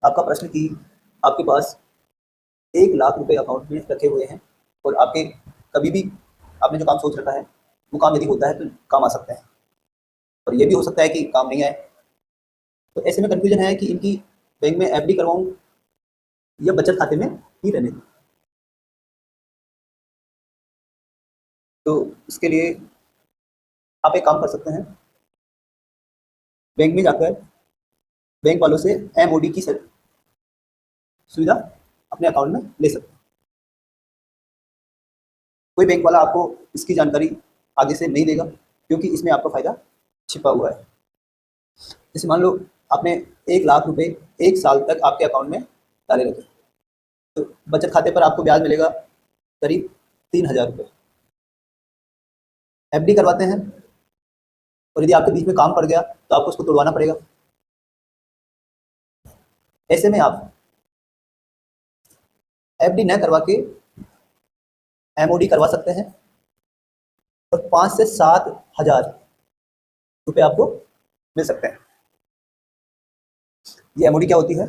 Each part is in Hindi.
आपका प्रश्न कि आपके पास 1 लाख रुपए अकाउंट में रखे हुए हैं और आपके कभी भी आपने जो काम सोच रखा है वो काम यदि होता है तो काम आ सकते हैं, और ये भी हो सकता है कि काम नहीं आए। तो ऐसे में कन्फ्यूजन है कि इनकी बैंक में एफडी करवाऊं या बचत खाते में ही रहने दूं। तो इसके लिए आप एक काम कर सकते हैं, बैंक में जाकर बैंक वालों से एमओडी की सुविधा अपने अकाउंट में ले सकते हैं। कोई बैंक वाला आपको इसकी जानकारी आगे से नहीं देगा, क्योंकि इसमें आपका फायदा छिपा हुआ है। जैसे मान लो आपने 1 लाख रुपए 1 साल तक आपके अकाउंट में डाले रखे, तो बचत खाते पर आपको ब्याज मिलेगा करीब 3,000 रुपये। एफडी करवाते हैं और यदि आपके बीच में काम पड़ गया तो आपको उसको तोड़वाना पड़ेगा। ऐसे में आप एफडी न करवा के एमओडी करवा सकते हैं और 5 से 7 हजार रुपये आपको मिल सकते हैं। ये एमओडी क्या होती है?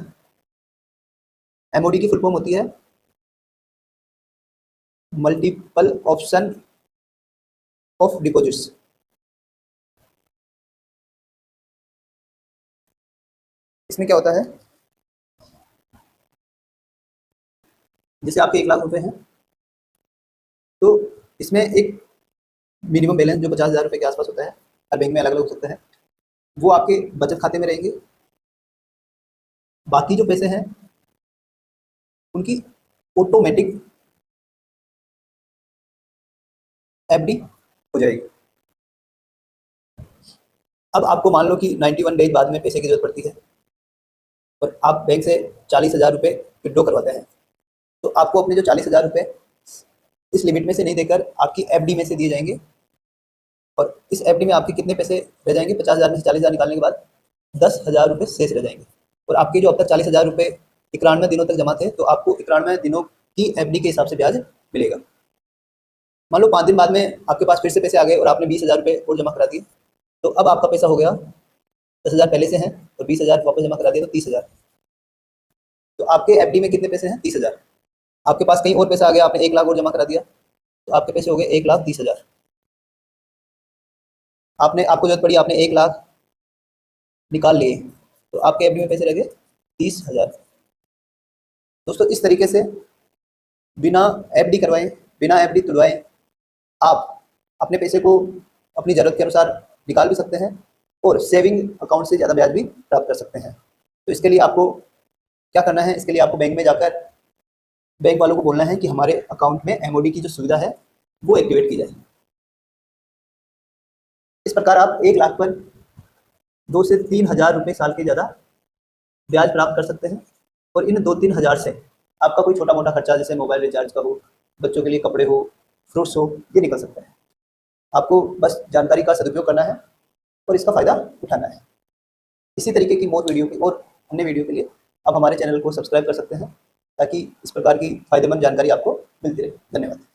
एमओडी की फुल फॉर्म होती है मल्टीपल ऑप्शन ऑफ डिपॉजिट्स। इसमें क्या होता है, जैसे आपके 1 लाख रुपए हैं तो इसमें एक मिनिमम बैलेंस जो 50,000 रुपये के आसपास होता है, हर बैंक में अलग अलग हो सकता है, वो आपके बचत खाते में रहेंगे। बाकी जो पैसे हैं उनकी ऑटोमेटिक एफडी हो जाएगी। अब आपको मान लो कि 91 डेज बाद में पैसे की जरूरत पड़ती है और आप बैंक से 40,000 रुपये विड्रॉ करवाते हैं, तो आपको अपने जो 40,000 रुपये इस लिमिट में से नहीं देकर आपकी एफडी में से दिए जाएंगे। और इस एफडी में आपके कितने पैसे रह जाएंगे? 50,000 में से 40,000 निकालने के बाद 10,000 रुपये शेष रह जाएंगे। और आपके जो अब तक 40,000 रुपये 91 दिनों तक जमा थे, तो आपको 91 दिनों की एफडी के हिसाब से ब्याज मिलेगा। मान लो 5 दिन बाद में आपके पास फिर से पैसे आ गए और आपने 20,000 रुपये और जमा करा दिए, तो अब आपका पैसा हो गया 10,000 पहले से हैं और 20,000 वापस जमा करा दिया तो 30,000। तो आपके एफडी में कितने पैसे हैं? 30,000। आपके पास कहीं और पैसा आ गया, आपने 1 लाख और जमा करा दिया, तो आपके पैसे हो गए 1,30,000। आपको जरूरत पड़ी, आपने 1 लाख निकाल लिए, तो आपके एफडी में पैसे रह गए 30,000। दोस्तों, इस तरीके से बिना एफडी करवाए, बिना एफडी तुड़वाए आप अपने पैसे को अपनी ज़रूरत के अनुसार निकाल भी सकते हैं और सेविंग अकाउंट से ज़्यादा ब्याज भी प्राप्त कर सकते हैं। तो इसके लिए आपको क्या करना है? इसके लिए आपको बैंक में जाकर बैंक वालों को बोलना है कि हमारे अकाउंट में एमओडी की जो सुविधा है वो एक्टिवेट की जाए। इस प्रकार आप 1 लाख पर 2 से 3,000 रुपये साल के ज़्यादा ब्याज प्राप्त कर सकते हैं। और इन 2-3 हज़ार से आपका कोई छोटा मोटा खर्चा, जैसे मोबाइल रिचार्ज का हो, बच्चों के लिए कपड़े हो, फ्रूट्स हो, ये निकल सकता है। आपको बस जानकारी का सदुपयोग करना है और इसका फ़ायदा उठाना है। इसी तरीके की मोर वीडियो की और अन्य वीडियो के लिए आप हमारे चैनल को सब्सक्राइब कर सकते हैं, ताकि इस प्रकार की फ़ायदेमंद जानकारी आपको मिलती रहे। धन्यवाद।